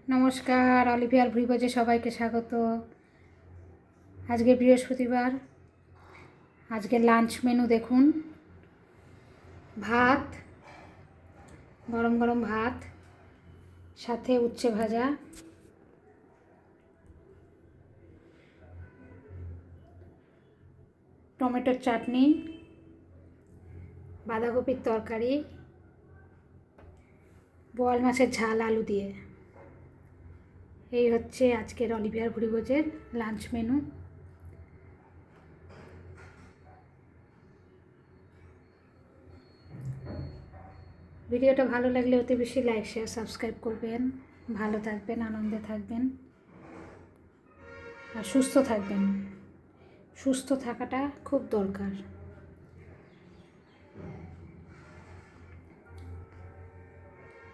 নমস্কার, অলিভিয়ার ভুরিভোজে সবাইকে স্বাগত। আজকে বৃহস্পতিবার। আজকে লাঞ্চ মেনু দেখুন। ভাত, গরম গরম ভাত, সাথে উচ্ছে ভাজা, টমেটোর চাটনি, বাঁধাকপির তরকারি, বোয়াল মাছের ঝাল আলু দিয়ে। এই হচ্ছে আজকের অলিভিয়ার ভুরিভোজের লাঞ্চ মেনু। ভিডিওটা ভালো লাগলে অতি বেশি লাইক শেয়ার সাবস্ক্রাইব করবেন। ভালো থাকবেন, আনন্দে থাকবেন আর সুস্থ থাকবেন। সুস্থ থাকাটা খুব দরকার।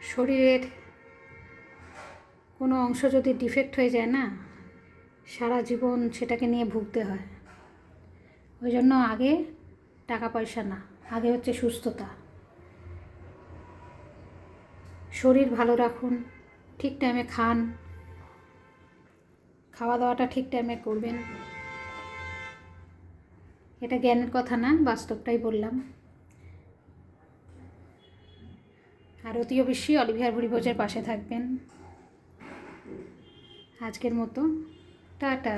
শরীরের কোনো অংশ যদি ডিফেক্ট হয়ে যায় না, সারা জীবন সেটাকে নিয়ে ভুগতে হয়। ওই জন্য আগে টাকা পয়সা না, আগে হচ্ছে সুস্থতা। শরীর ভালো রাখুন, ঠিক টাইমে খান, খাওয়া দাওয়াটা ঠিক টাইমে করবেন। এটা জ্ঞানের কথা না, বাস্তবটাই বললাম। আর অতি অবশ্যই অলিভিয়ার ভুরিভোজের পাশে থাকবেন। আজকের মতো টাটা।